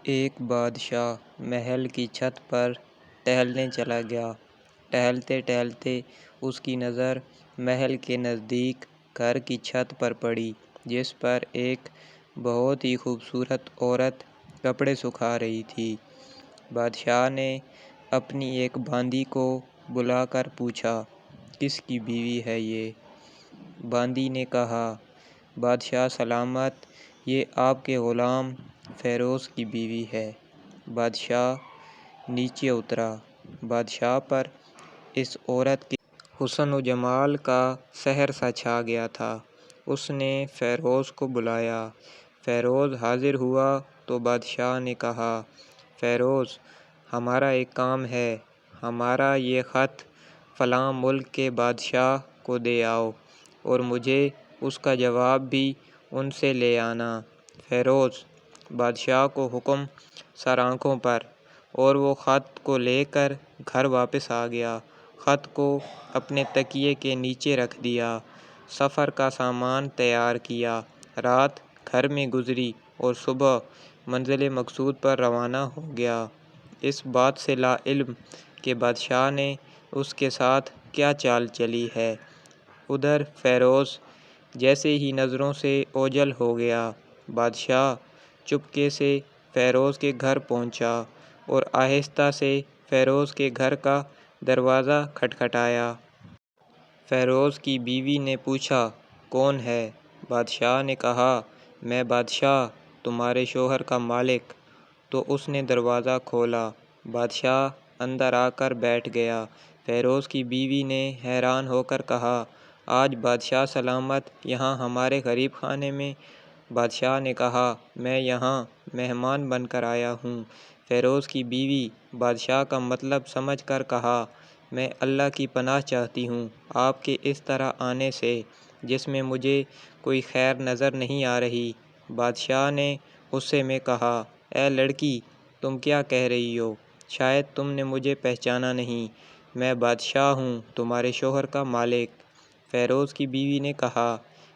ایک بادشاہ محل کی چھت پر ٹہلنے چلا گیا۔ ٹہلتے ٹہلتے اس کی نظر محل کے نزدیک گھر کی چھت پر پڑی، جس پر ایک بہت ہی خوبصورت عورت کپڑے سکھا رہی تھی۔ بادشاہ نے اپنی ایک باندی کو بلا کر پوچھا، کس کی بیوی ہے یہ؟ باندی نے کہا، بادشاہ سلامت، یہ آپ کے غلام فیروز کی بیوی ہے۔ بادشاہ نیچے اترا۔ بادشاہ پر اس عورت کے حسن و جمال کا سحر سا چھا گیا تھا۔ اس نے فیروز کو بلایا۔ فیروز حاضر ہوا تو بادشاہ نے کہا، فیروز، ہمارا ایک کام ہے، ہمارا یہ خط فلاں ملک کے بادشاہ کو دے آؤ اور مجھے اس کا جواب بھی ان سے لے آنا۔ فیروز بادشاہ کو حکم سر آنکھوں پر، اور وہ خط کو لے کر گھر واپس آ گیا۔ خط کو اپنے تکیے کے نیچے رکھ دیا، سفر کا سامان تیار کیا، رات گھر میں گزری اور صبح منزل مقصود پر روانہ ہو گیا، اس بات سے لا علم کہ بادشاہ نے اس کے ساتھ کیا چال چلی ہے۔ ادھر فیروز جیسے ہی نظروں سے اوجھل ہو گیا، بادشاہ چپکے سے فیروز کے گھر پہنچا اور آہستہ سے فیروز کے گھر کا دروازہ کھٹکھٹایا۔ فیروز کی بیوی نے پوچھا، کون ہے؟ بادشاہ نے کہا، میں بادشاہ، تمہارے شوہر کا مالک۔ تو اس نے دروازہ کھولا۔ بادشاہ اندر آ کر بیٹھ گیا۔ فیروز کی بیوی نے حیران ہو کر کہا، آج بادشاہ سلامت یہاں ہمارے غریب خانے میں؟ بادشاہ نے کہا، میں یہاں مہمان بن کر آیا ہوں۔ فیروز کی بیوی بادشاہ کا مطلب سمجھ کر کہا، میں اللہ کی پناہ چاہتی ہوں آپ کے اس طرح آنے سے، جس میں مجھے کوئی خیر نظر نہیں آ رہی۔ بادشاہ نے غصے میں کہا، اے لڑکی، تم کیا کہہ رہی ہو؟ شاید تم نے مجھے پہچانا نہیں، میں بادشاہ ہوں، تمہارے شوہر کا مالک۔ فیروز کی بیوی نے کہا،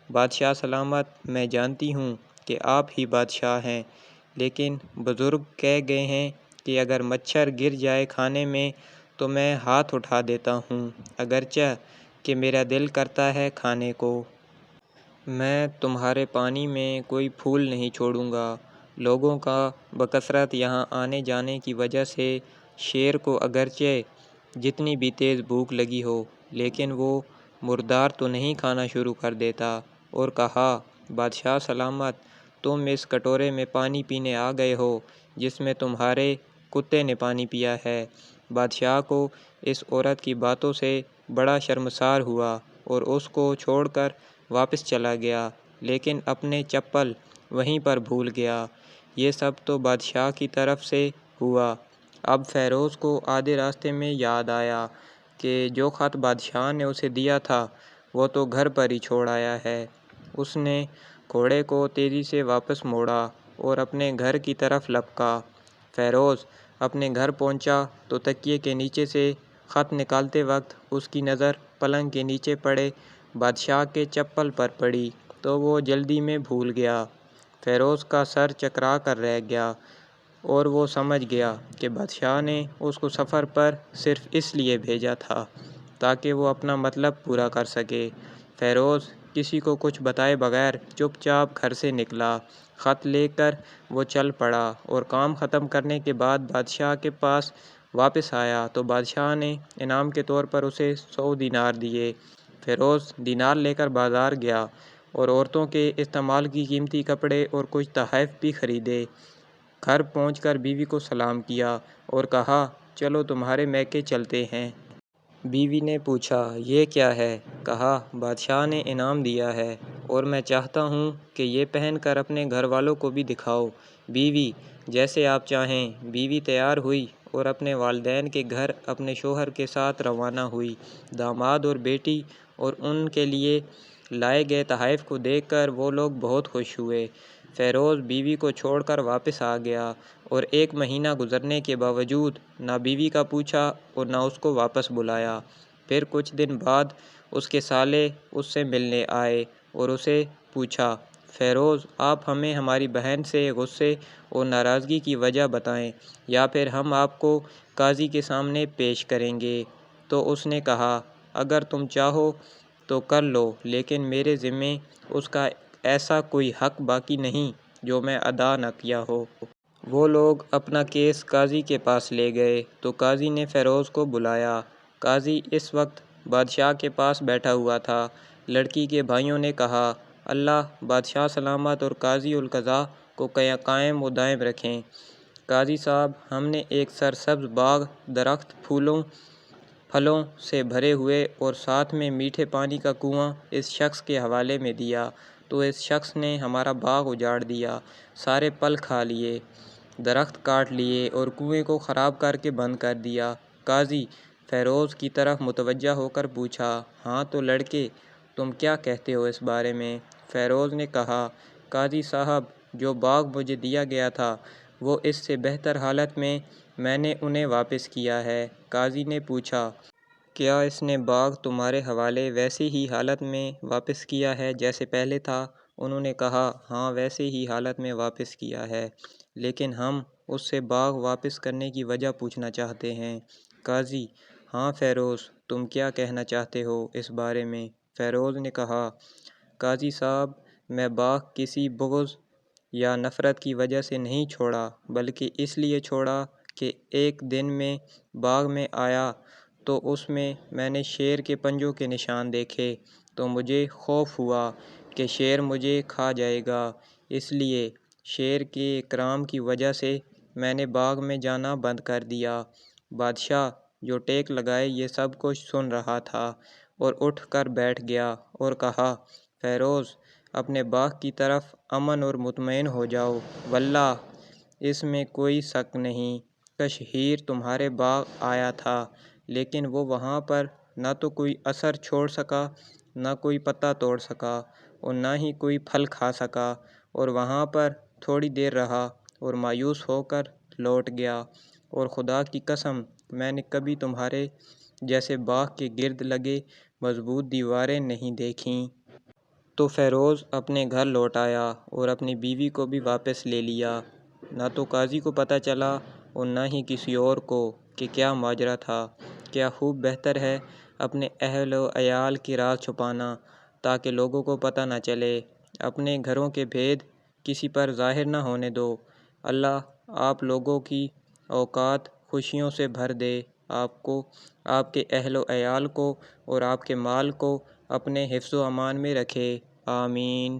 بادشاہ سلامت، میں جانتی ہوں کہ آپ ہی بادشاہ ہیں، لیکن بزرگ کہہ گئے ہیں کہ اگر مچھر گر جائے کھانے میں تو میں ہاتھ اٹھا دیتا ہوں، اگرچہ کہ میرا دل کرتا ہے کھانے کو۔ میں تمہارے پانی میں کوئی پھول نہیں چھوڑوں گا۔ لوگوں کا بکثرت یہاں آنے جانے کی وجہ سے شیر کو اگرچہ جتنی بھی تیز بھوک لگی ہو، لیکن وہ مردار تو نہیں کھانا شروع کر دیتا، اور کہا، بادشاہ سلامت، تم اس کٹورے میں پانی پینے آ گئے ہو جس میں تمہارے کتے نے پانی پیا ہے۔ بادشاہ کو اس عورت کی باتوں سے بڑا شرمسار ہوا اور اس کو چھوڑ کر واپس چلا گیا، لیکن اپنے چپل وہیں پر بھول گیا۔ یہ سب تو بادشاہ کی طرف سے ہوا۔ اب فیروز کو آدھے راستے میں یاد آیا کہ جو خط بادشاہ نے اسے دیا تھا وہ تو گھر پر ہی چھوڑ آیا ہے۔ اس نے گھوڑے کو تیزی سے واپس موڑا اور اپنے گھر کی طرف لپکا۔ فیروز اپنے گھر پہنچا تو تکیے کے نیچے سے خط نکالتے وقت اس کی نظر پلنگ کے نیچے پڑے بادشاہ کے چپل پر پڑی تو وہ جلدی میں بھول گیا۔ فیروز کا سر چکرا کر رہ گیا اور وہ سمجھ گیا کہ بادشاہ نے اس کو سفر پر صرف اس لیے بھیجا تھا تاکہ وہ اپنا مطلب پورا کر سکے۔ فیروز کسی کو کچھ بتائے بغیر چپ چاپ گھر سے نکلا۔ خط لے کر وہ چل پڑا اور کام ختم کرنے کے بعد بادشاہ کے پاس واپس آیا تو بادشاہ نے انعام کے طور پر اسے 100 دینار دیے۔ فیروز دینار لے کر بازار گیا اور عورتوں کے استعمال کی قیمتی کپڑے اور کچھ تحائف بھی خریدے۔ گھر پہنچ کر بیوی کو سلام کیا اور کہا، چلو تمہارے میکے چلتے ہیں۔ بیوی نے پوچھا، یہ کیا ہے؟ کہا، بادشاہ نے انعام دیا ہے اور میں چاہتا ہوں کہ یہ پہن کر اپنے گھر والوں کو بھی دکھاؤ۔ بیوی، جیسے آپ چاہیں۔ بیوی تیار ہوئی اور اپنے والدین کے گھر اپنے شوہر کے ساتھ روانہ ہوئی۔ داماد اور بیٹی اور ان کے لیے لائے گئے تحائف کو دیکھ کر وہ لوگ بہت خوش ہوئے۔ فیروز بیوی کو چھوڑ کر واپس آ گیا اور 1 مہینہ گزرنے کے باوجود نہ بیوی کا پوچھا اور نہ اس کو واپس بلایا۔ پھر کچھ دن بعد اس کے سالے اس سے ملنے آئے اور اسے پوچھا، فیروز آپ ہمیں ہماری بہن سے غصے اور ناراضگی کی وجہ بتائیں یا پھر ہم آپ کو قاضی کے سامنے پیش کریں گے۔ تو اس نے کہا اگر تم چاہو تو کر لو، لیکن میرے ذمے اس کا ایسا کوئی حق باقی نہیں جو میں ادا نہ کیا ہو۔ وہ لوگ اپنا کیس قاضی کے پاس لے گئے تو قاضی نے فیروز کو بلایا۔ قاضی اس وقت بادشاہ کے پاس بیٹھا ہوا تھا۔ لڑکی کے بھائیوں نے کہا اللہ بادشاہ سلامت اور قاضی القضاء کو قائم و دائم رکھیں۔ قاضی صاحب ہم نے ایک سرسبز باغ، درخت، پھلوں سے بھرے ہوئے اور ساتھ میں میٹھے پانی کا کنواں اس شخص کے حوالے میں دیا تو اس شخص نے ہمارا باغ اجاڑ دیا، سارے پھل کھا لیے، درخت کاٹ لیے اور کنویں کو خراب کر کے بند کر دیا۔ قاضی فیروز کی طرف متوجہ ہو کر پوچھا ہاں تو لڑکے تم کیا کہتے ہو اس بارے میں؟ فیروز نے کہا قاضی صاحب جو باغ مجھے دیا گیا تھا وہ اس سے بہتر حالت میں نے انہیں واپس کیا ہے۔ قاضی نے پوچھا کیا اس نے باغ تمہارے حوالے ویسے ہی حالت میں واپس کیا ہے جیسے پہلے تھا؟ انہوں نے کہا ہاں ویسے ہی حالت میں واپس کیا ہے، لیکن ہم اس سے باغ واپس کرنے کی وجہ پوچھنا چاہتے ہیں۔ قاضی ہاں فیروز تم کیا کہنا چاہتے ہو اس بارے میں؟ فیروز نے کہا قاضی صاحب میں باغ کسی بغض یا نفرت کی وجہ سے نہیں چھوڑا، بلکہ اس لیے چھوڑا کہ ایک دن میں باغ میں آیا تو اس میں نے شیر کے پنجوں کے نشان دیکھے تو مجھے خوف ہوا کہ شیر مجھے کھا جائے گا، اس لیے شیر کے اکرام کی وجہ سے میں نے باغ میں جانا بند کر دیا۔ بادشاہ جو ٹیک لگائے یہ سب کچھ سن رہا تھا اور اٹھ کر بیٹھ گیا اور کہا فیروز اپنے باغ کی طرف امن اور مطمئن ہو جاؤ، واللہ اس میں کوئی شک نہیں کہ شہیر تمہارے باغ آیا تھا، لیکن وہ وہاں پر نہ تو کوئی اثر چھوڑ سکا، نہ کوئی پتا توڑ سکا اور نہ ہی کوئی پھل کھا سکا، اور وہاں پر تھوڑی دیر رہا اور مایوس ہو کر لوٹ گیا، اور خدا کی قسم میں نے کبھی تمہارے جیسے باغ کے گرد لگے مضبوط دیواریں نہیں دیکھیں۔ تو فیروز اپنے گھر لوٹ آیا اور اپنی بیوی کو بھی واپس لے لیا۔ نہ تو قاضی کو پتہ چلا اور نہ ہی کسی اور کو کہ کیا ماجرا تھا۔ کیا خوب بہتر ہے اپنے اہل و عیال کے راز چھپانا تاکہ لوگوں کو پتہ نہ چلے، اپنے گھروں کے بھید کسی پر ظاہر نہ ہونے دو۔ اللہ آپ لوگوں کی اوقات خوشیوں سے بھر دے، آپ کو، آپ کے اہل و عیال کو اور آپ کے مال کو اپنے حفظ و امان میں رکھے، آمین۔